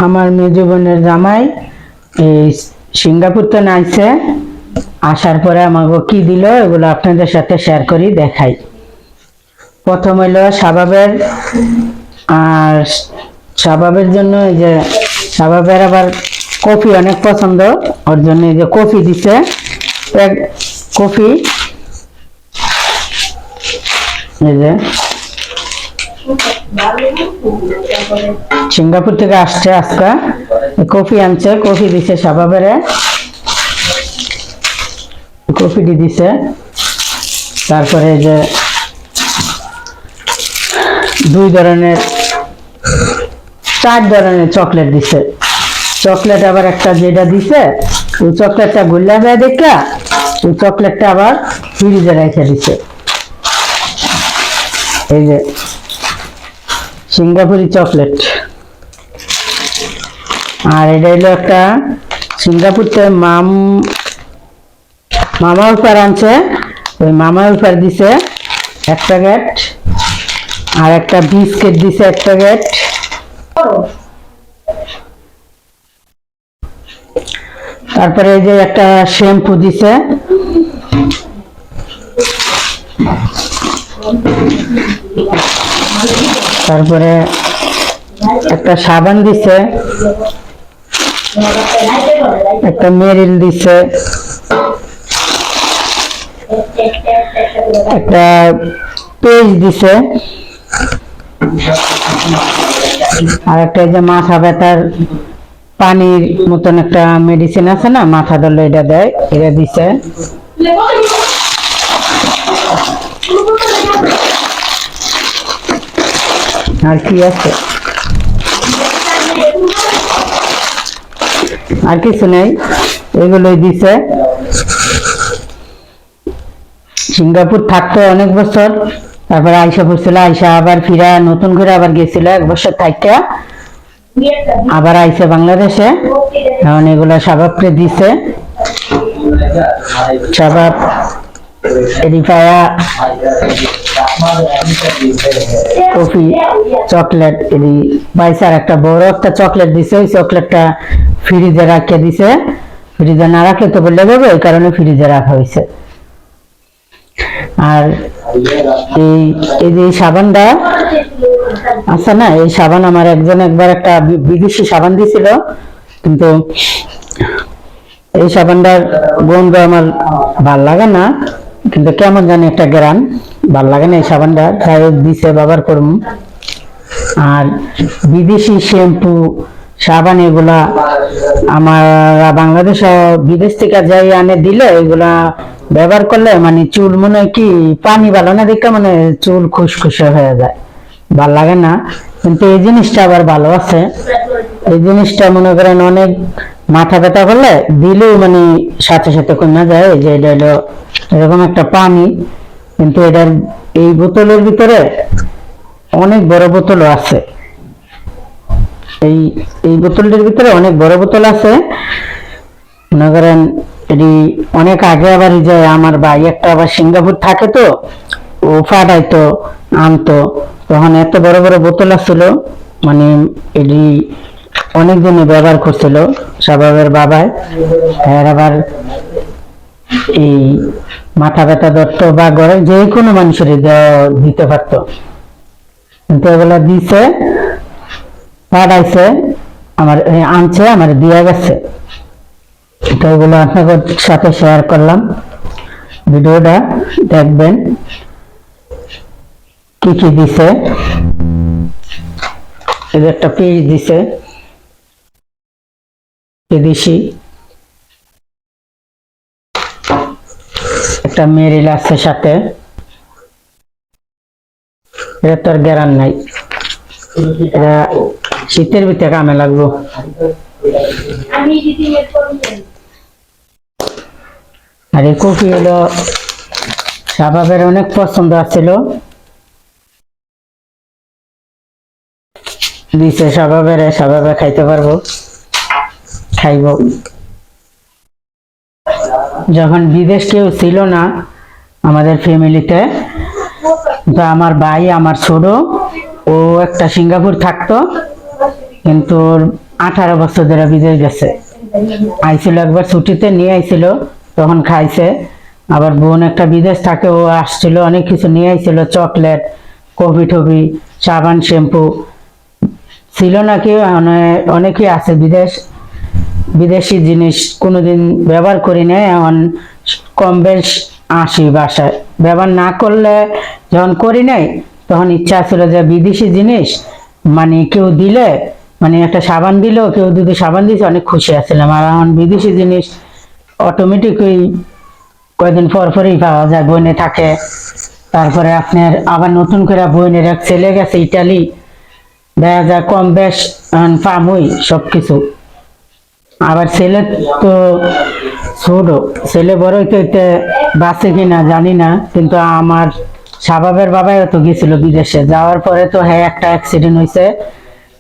আমার মেজো বোনের জামাই এই সিঙ্গাপুর তো নাইছে, আসার পরে আমাকে কি দিল এগুলো আপনাদের সাথে শেয়ার করি, দেখাই। প্রথম হইলো শাবাবের, আর শাবাবের জন্য এই যে শাবাবের আবার কফি অনেক পছন্দ, ওর জন্য এই যে কফি দিছে, এক কফি, এই যে সিঙ্গাপুর থেকে আসছে আজকে, কফি আনছে, কফি দিছে শাবাবের, কফিটি দিছে। তারপরে যে চার ধরনের চকলেট দিছে। চকলেট আবার একটা যেটা দিছে ওই চকলেটটা গুল্লা যায় দেখা ওই চকলেটটা আবার ফ্রিজে রেখে দিছে। এই যে সিঙ্গাপুরি চকলেট। আর এটা হলো একটা সিঙ্গাপুর থেকে মামা উলফার আনছে, ওই মামা উলফার দিছে এক প্যাকেট, আর একটা বিস্কিট দিছে এক প্যাকেট। তারপরে এই যে একটা শ্যাম্পু দিছে, তারপরে একটা সাবান দিছে, একটা মেরিল দিছে, একটা পেস্ট দিছে, আর একটা এই যে মাথা ব্যথার পানির মতন একটা মেডিসিন আছে না, মাথা ধরলে এটা দেয়, এটা দিছে। আর কি আছে, আর কিছু নেই, এগুলোই দিছে। সিঙ্গাপুর থাকতো অনেক বছর, তারপরে আইসা পড়ছিল, আইসা আবার ফিরা নতুন করে আবার গেছিল, এক বছর থাকা আবার আইসে বাংলাদেশে। এখন এগুলা শাবাবকে দিছে, শাবাব রিফায়া কফি চকলেট এদি বাইসার একটা বড় একটা চকলেট দিছে, ওই চকলেটটা ফ্রিজে রাখিয়ে দিছে, ফ্রিজে না রাখলে তো বললে যাবে, ওই কারণে ফ্রিজে রাখা হয়েছে। আর এই যে সাবানটা আছে না, এই সাবান আমার একজন একবার একটা বিদেশি সাবান দিছিল, কিন্তু এই সাবানটার গন্ধ আমার ভাল লাগে না, কিন্তু কেমন জানি একটা গ্রান ভাল লাগে না এই সাবানটা, তাই দিছে ব্যবহার করুন। আর বিদেশি শ্যাম্পু সাবান এগুলা আমার বাংলাদেশ বিদেশ থেকে যাই আনে দিলে এগুলা ব্যবহার করলে মানে চুল মনে হয় কি পানি ভালো না দেখে মানে চুল খুশখুশে হয়ে যায়, ভাল লাগে না। কিন্তু এই জিনিসটা আবার ভালো আছে, এই জিনিসটা মনে করেন অনেক মাথা ব্যথা করলে দিলেও মানে সাথে সাথে কমে যায়। এই যে এটা হলো এরকম একটা পানি, কিন্তু এটার এই বোতলের ভিতরে অনেক বড় বোতলও আছে, এই বোতলটির ভিতরে অনেক বড় বোতল আছে। মনে করেন এটি অনেক আগে আবার যে আমার ভাই একটা আবার সিঙ্গাপুর থাকে তো, ও ফাটাইতো আনতো, তখন এত বড় বড় বোতল আসছিল, মানে এটি অনেক দিনে ব্যবহার করছিল শাবাবের বাবায়। আর আবার এই মাথা ব্যথা ধরতো বা ঘরে যে কোনো মানুষের দিতে পারতো, কিন্তু এগুলা দিছে পাঠাইছে আমার, আনছে আমার দিয়ে গেছে। তো এগুলো আপনাদের সাথে শেয়ার করলাম, ভিডিওটা দেখবেন কি কি দিছে। এই একটা পেজ দিছে বিদেশি, একটা মেরিল আছে সাথে, এটা তোর গ্যারান নাই, এটা শীতের ভিতরে কামে লাগবো। আর এই কফি হলো শাবাবের অনেক পছন্দ আছিল, দিছে শাবাবে খাইতে পারবো, খাইব। যখন বিদেশ কেউ ছিল না আমাদের ফ্যামিলিতে, তো আমার ভাই আমার ছোট ও একটা সিঙ্গাপুর থাকতো, কিন্তু 18 বছর ধরে বিদেশ গেছে। আইছিল একবার ছুটিতে নিয়ে আইছিল, তখন খাইছে। আবার বোন একটা বিদেশ থাকে, ও আসছিল, অনেক কিছু নিয়ে আইছিল, চকলেট, কফি টফি, সাবান, শ্যাম্পু ছিল নাকি, অনেকই আছে বিদেশি জিনিস কোনোদিন ব্যবহার করি নাই, এখন কম বেশ আসি বাসায়, ব্যবহার না করলে যখন করি নাই তখন ইচ্ছা ছিল যে বিদেশি জিনিস মানে কেউ দিলে, মানে একটা সাবান দিল, কেউ যদি সাবান দিয়েছে অনেক খুশি আছিলাম। আর এখন বিদেশি জিনিস অটোমেটিকই কয়েকদিন পর পরই পাওয়া যায়, বইনে থাকে। তারপরে আপনার আবার নতুন করে বইনের এক ছেলে গেছে ইটালি, দেখা যায় কম বেশ পামই সবকিছু। আবার ছেলে তো ছোট, ছেলে বড় হইতে হইতে বাঁচে কিনা জানি না, কিন্তু আমার শাবাবের বাবাই তো গেছিল বিদেশে, যাওয়ার পরে তো হ্যাঁ একটা অ্যাক্সিডেন্ট হয়েছে।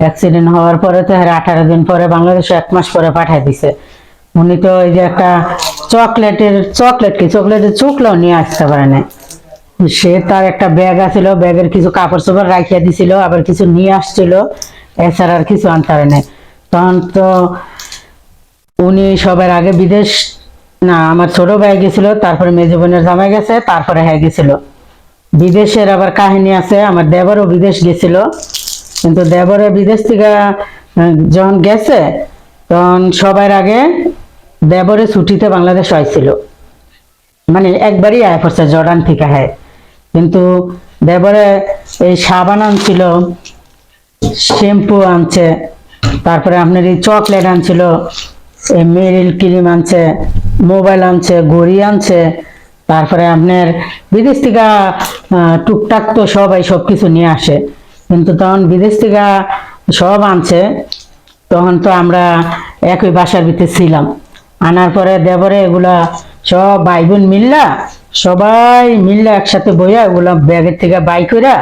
অ্যাক্সিডেন্ট হওয়ার পরে তো হ্যাঁ 18 দিন পরে বাংলাদেশে 1 মাস পরে পাঠাই দিছে। উনি তো ওই যে একটা চকলেটের চোখলাও নিয়ে আসতে পারে না। সে তার একটা ব্যাগ আছিল, ব্যাগের কিছু কাপড় চোপড় রাখিয়া দিছিল, আবার কিছু নিয়ে আসছিল, এছাড়া আর কিছু আনতে পারে নাই। তখন তো উনি সবার আগে বিদেশ, না আমার ছোট ভাই গেছিল, তারপরে মেজো বোনের জামাই গেছে, তারপরে হ্যাঁ গেছিল। বিদেশের আবার কাহিনী আছে, আমার দেবরও বিদেশ গেছিল, কিন্তু দেবরে বিদেশ থেকে যখন গেছে তখন সবার আগে দেবরে ছুটিতে বাংলাদেশ আইছিল, মানে একবারই আয় পড়ছে জর্ডান থেকে। হ্যাঁ, কিন্তু দেবরে এই সাবান আনছিল, শ্যাম্পু আনছে, তারপরে আপনার এই চকলেট আনছিল, এই মেরিল ক্রিম আনছে, মোবাইল আনছে, ঘড়ি আনছে, তারপরে আপনার বিদেশ থেকে টুকটাক তো সবাই সবকিছু নিয়ে আসে। কিন্তু তখন বিদেশ থেকে সব আনছে, তখন তো আমরা একই বাসার ভিতরে ছিলাম। আনার পরে দেবরে এগুলা সব ভাই বোন মিল্লা, সবাই মিল্লা একসাথে বইয়া এগুলা ব্যাগের থেকে বাই কইরা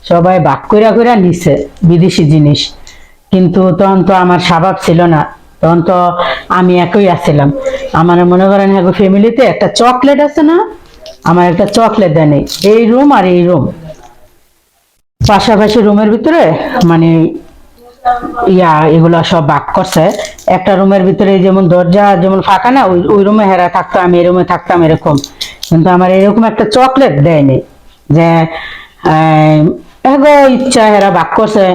সবাই ভাগ কইরা নিছে বিদেশি জিনিস। কিন্তু তখন তো আমার স্বভাব ছিল না, তখন তো আমি একই আসছিলাম। আমার মনে করেন হ্যাঁ ফ্যামিলিতে একটা চকলেট আছে না, আমার একটা চকলেট দেয় নেই, এই রুম আর এই রুম পাশাপাশি রুমের ভিতরে, মানে এগুলা সব ভাগ করছে। একটা রুমের ভিতরে যেমন দরজা যেমন ফাঁকা না, ওই রুমে হেরা থাকতো, আমি এই রুমে থাকতাম এরকম। কিন্তু আমার এরকম একটা চকলেট দেয়নি যে এগো ইচ্ছা হেরা ভাগ করছে।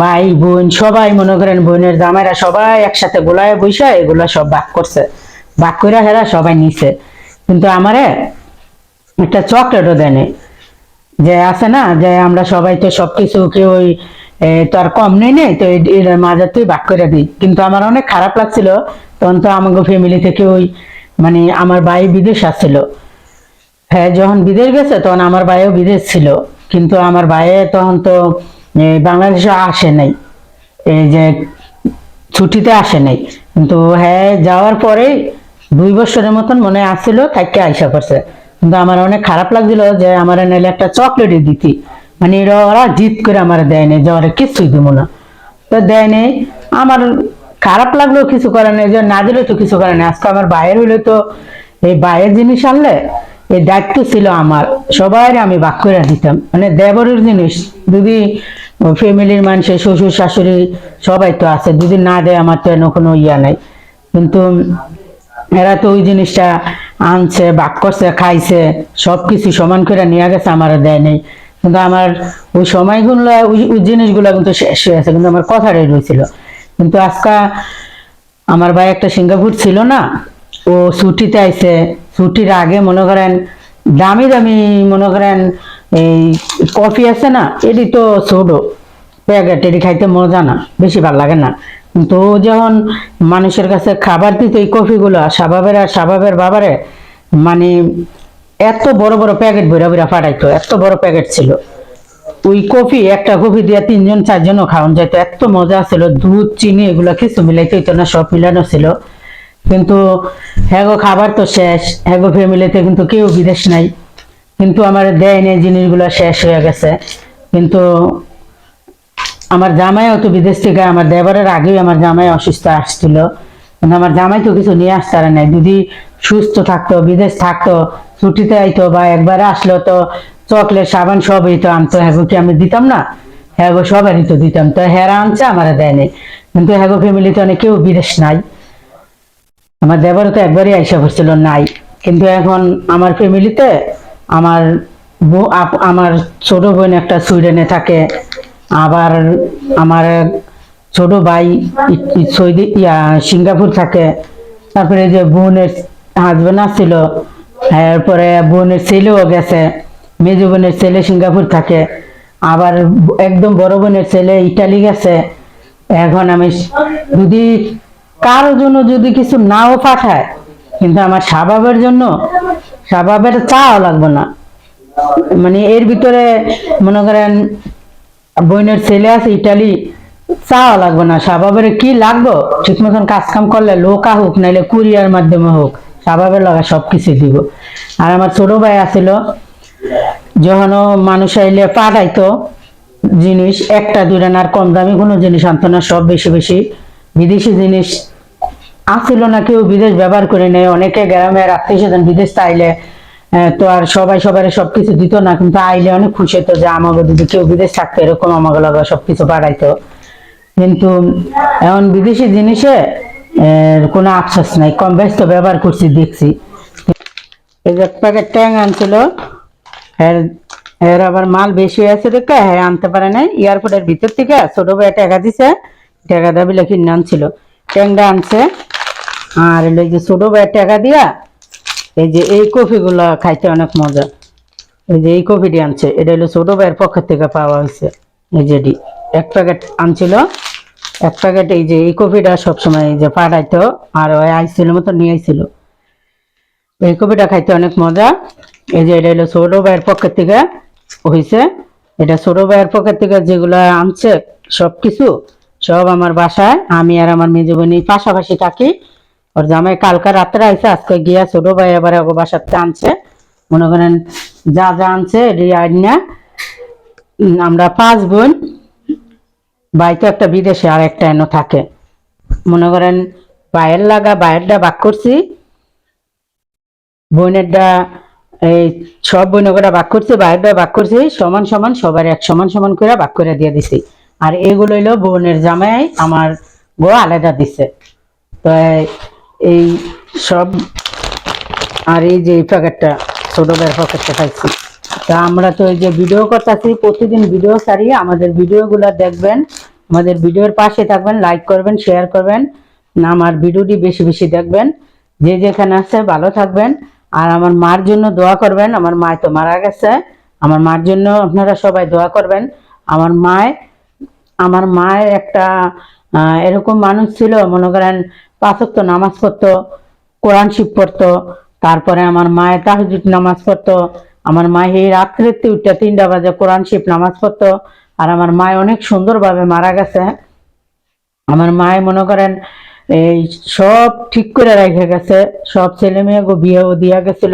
ভাই বোন সবাই মনে করেন, বোনের জামাইরা সবাই একসাথে গোলায় বৈশা এগুলা সব ভাগ করছে, ভাগ করে হেরা সবাই নিছে। কিন্তু আমারে একটা চকলেটও দেয়নি, যে আছে না যে আমরা সবাই তো সবকিছু কেউ তার কম নেই তো এর মাঝে তুই ভাগ করে দিই। কিন্তু আমার অনেক খারাপ লাগছিল, তখন তো আমাকে ফ্যামিলি থেকে ওই মানে আমার ভাই বিদেশ আসছিল। হ্যাঁ, যখন বিদেশ গেছে তখন আমার ভাইও বিদেশ ছিল, কিন্তু আমার ভাইয়ে তখন তো বাংলাদেশে আসে নাই, এই যে ছুটিতে আসে নাই। কিন্তু হ্যাঁ যাওয়ার পরে 2 বছরের মতন মনে আসছিল, থাকতে আইসা করছে। কিন্তু আমার অনেক খারাপ লাগছিল যে আমার নাইলে একটা চকলেটই দিতি, মানে ওরা জিদ করে আমার দেয় নেই, যে ওরা কিছুই দিব না, তো দেয় নেই। আমার খারাপ লাগলেও কিছু করে নেই, যে না দিলে তো কিছু করে নেই। আজকে আমার বাইরের হইলে তো এই বাইরের জিনিস আনলে এই দায়িত্ব ছিল আমার, সবাই আমি ভাগ করে দিতাম। মানে দেবরের জিনিস যদি ফ্যামিলির মানুষের শ্বশুর শাশুড়ি সবাই তো আছে, যদি না দেয় আমার তো এনে কোনো ইয়া নাই। কিন্তু এরা তো ওই জিনিসটা আনছে, ভাগ করছে, খাইছে, সবকিছু সমান করে নিয়ে গেছে, আমার দেয় নেই। কিন্তু আমার ওই সময়গুলো ওই জিনিসগুলো কিন্তু শেষ হয়ে আছে, কিন্তু আমার কথাটাই রয়েছিল। কিন্তু আজকে আমার ভাই একটা সিঙ্গাপুর ছিল না, ও ছুটিতে আইছে, ছুটির আগে মনে করেন দামি দামি মনে করেন এই কফি আছে না, এটি তো ছোট প্যাকেট, এটি খাইতে মজা না, বেশি ভালো লাগে না। কিন্তু ও যখন মানুষের কাছে খাবার দিত এই কফিগুলো, শাবাবের বাবারে মানে এত বড় বড় প্যাকেট বইরা বইরা ফাটাইতো, এত বড় প্যাকেট ছিল। ওই কফি একটা কফি দিয়ে 3 জন 4 জনও খাওয়ান যেত, এত মজা ছিল। দুধ চিনি এগুলো কিছু মিলাইতে হইতো না, সব মিলানো ছিল। কিন্তু হ্যাগো খাবার তো শেষ, হ্যাগো ফ্যামিলিতে কিন্তু কেউ বিদেশ নাই, কিন্তু আমার দেয় নেই, জিনিসগুলো শেষ হয়ে গেছে। কিন্তু আমার জামাইও তো বিদেশ থেকে, আমার দেবরের আগেই আমার জামাই অসুস্থ আসছিল, কিন্তু আমার জামাই তো কিছু নিয়ে আসতে পারে নাই। যদি সুস্থ থাকতো, বিদেশ থাকতো, ছুটিতে আইতো বা একবারে আসলো, তো চকলেট সাবান সবই তো আনতো, হ্যাগো কি আমি দিতাম না? হ্যাগো সবারই তো দিতাম, তো হেরা আনছে আমার দেয় নেই। কিন্তু হ্যাগো ফ্যামিলিতে অনেক কেউ বিদেশ নাই। আমার দেবরও তো একবারই আইসা করছিল নাই, কিন্তু এখন আমার ফ্যামিলিতে আমার আমার ছোট বোন একটা সুইডেনে থাকে, আবার আমার ছোট ভাই সৌদি সিঙ্গাপুর থাকে, তারপরে যে বোনের হাজবেন্ড আসছিল, এরপরে বোনের ছেলেও গেছে, মেজো বোনের ছেলে সিঙ্গাপুর থাকে, আবার একদম বড় বোনের ছেলে ইটালি গেছে। এখন আমি যদি কারোর জন্য যদি কিছু নাও পাঠায়, কিন্তু আমার স্বভাবের জন্য স্বভাবের চাও লাগবে না। মানে এর ভিতরে মনে করেন বোনের ছেলে আছে ইটালি, চাওয়া লাগবে না, স্বভাবের কি লাগবো, ঠিক মতন কাজ কাম করলে লোক হোক নাইলে কুরিয়ার মাধ্যমে হোক, স্বভাবের লাগা সবকিছু দিব। আর আমার ছোট ভাই আছিল, যখন মানুষ আইলে পাঠাইতো জিনিস, একটা দুইটা না, আর কম দামি কোনো জিনিস আনতো না, সব বেশি বেশি বিদেশি জিনিস আসছিল না। কেউ বিদেশ ব্যবহার করে নেয়, অনেকে গ্রামের আত্মীয় স্বজন বিদেশ আইলে তো আর সবাই সবার সবকিছু দিত না, কিন্তু আইলে অনেক খুশি হতো যে আমাকে যদি কেউ বিদেশ থাকতো এরকম আমাকে লাগা সবকিছু পাঠাইতো। কিন্তু এখন বিদেশি জিনিসে কোনো আফসোস নাই, কম বেশ তো ব্যবহার করছি দেখছি। এই যে প্যাকেট ট্যাং আনছিল, এর আবার মাল বেশি আছে দেখে হ্যাঁ আনতে পারে নাই, এয়ারপোর্টের ভিতর থেকে ছোট ভাই টাকা দিছে, টাকা দাবিলে কিনে আনছিল, ট্যাংটা আনছে। আর এই যে ছোট ভাই টাকা দিয়া এই যে এই কফি গুলা খাইতে অনেক মজা, এই যে এই কফিটি আনছে, এটা হলো ছোট ভাইয়ের পকেট থেকে পাওয়া হয়েছে। এই যেটি এক প্যাকেট আনছিল, এক প্যাকেট এই যে এই কফিটা সবসময় এই যে পাঠাইতো, আর ওই আইসিল মতো নিয়ে আইছিল। এই কফিটা খাইতে অনেক মজা। এই যে এটা হলো ছোট ভাইয়ের পকেট থেকে হয়েছে, এটা ছোট ভাইয়ের পকেট থেকে যেগুলা আনছে সবকিছু সব আমার বাসায়, আমি আর আমার মেজো বোন পাশাপাশি থাকি। ওর জামাই কালকা রাত্রে আইসে, আজকে গিয়া ছোট ভাই আবার বাসাতে আনছে, মনে করেন যা যা আনছে না। আমরা 5 বোন, ভাই তো একটা বিদেশে আর একটা এনে থাকে, মনে করেন ভাইয়ের লাগা ভাইয়েরটা ভাগ করছি, বোনেরটা এই সব বোনটা ভাগ করছি, ভাইয়েরটা ভাগ করছি, সমান সমান সবার এক সমান সমান করে ভাগ করে দিয়ে দিছি। আর এগুলো হইলো বোনের জামাই আমার গো আলাদা দিছে। তো এই সব, আর এই যে এই প্যাকেটটা ছোট ভাইয়ের পকেটটা পাইছি। তা আমরা তো এই যে ভিডিও করতেছি, প্রতিদিন ভিডিও ছাড়িয়ে আমাদের ভিডিওগুলো দেখবেন, আমাদের ভিডিওর পাশে থাকবেন, লাইক করবেন, শেয়ার করবেন, আমার ভিডিওটি বেশি বেশি দেখবেন। যে যেখানে আছে ভালো থাকবেন, আর আমার মার জন্য দোয়া করবেন। আমার মা তো মারা গেছে, আমার মার জন্য আপনারা সবাই দোয়া করবেন। আমার মায়ের একটা এরকম মানুষ ছিল, মনে করেন 5 ওয়াক্ত নামাজ পড়তো, কোরআন শিব পড়তো, তারপরে আমার মায়ের তাহাজ্জুদ নামাজ পড়তো, আমার মা এই রাত্রিতে উঠে 3টা বাজে কোরআন শিব নামাজ পড়তো। আর আমার মায় অনেক সুন্দরভাবে মারা গেছে। আমার মায় মনে করেন এই সব ঠিক করে রেখে গেছে, সব ছেলে মেয়ে বিয়েও দিয়া গেছিল,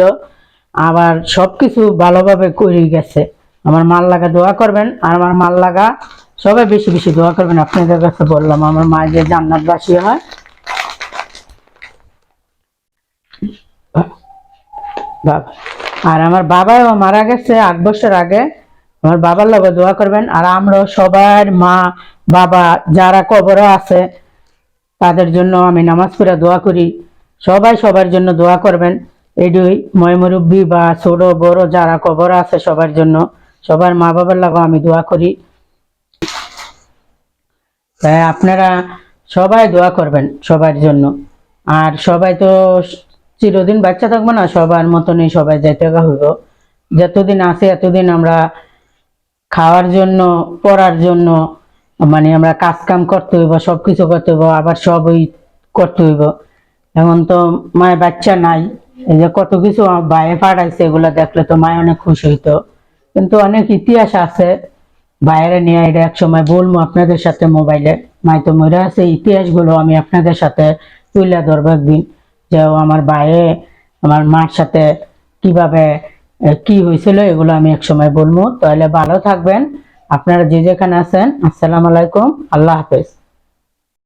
আবার সবকিছু ভালোভাবে করে গেছে। আমার মাল লাগা দোয়া করবেন, আর আমার মাল লাগা সবাই বেশি বেশি দোয়া করবেন। আপনাদের কাছে বললাম আমার মা যে জান্নাতবাসী হয়। আর আমার বাবাও মারা গেছে 8 বছর আগে, আমার বাবার লগে দোয়া করবেন। আর আমরা সবার মা বাবা যারা কবরে আছে তাদের জন্য আমি নামাজ পড়ে দোয়া করি, সবাই সবার জন্য দোয়া করবেন। এডুই ময়মুরব্বী বা ছোট বড় যারা কবর আছে সবার জন্য, সবার মা বাবার লাগা আমি দোয়া করি। তাই আপনারা সবাই দোয়া করবেন সবার জন্য। আর সবাই তো চিরদিন বাচ্চা থাকবো না, সবার মতনই সবাই যাইতে হইব। যতদিন আছে এতদিন আমরা খাওয়ার জন্য, পড়ার জন্য, মানে আমরা কাজ কাম করতে হইব, সবকিছু করতে হইব, আবার সবই করতে হইব। এখন তো মায়ের বাচ্চা নাই, এই যে কত কিছু বাইরে পাঠাইছে, এগুলো দেখলে তো মায় অনেক খুশি হইতো। কিন্তু অনেক ইতিহাস আছে বাইরে নিয়ে, এটা এক সময় বলবো আপনাদের সাথে মোবাইলে। মায় তো মরে আছে, ইতিহাসগুলো আমি আপনাদের সাথে তুলে ধরবো একদিন, যে আমার বাইরে আমার মার সাথে কিভাবে কি হয়েছিল, এগুলো আমি এক সময় বলবো। তাহলে ভালো থাকবেন আপনারা যে যেখানে আছেন। আসসালামু আলাইকুম, আল্লাহ হাফেজ।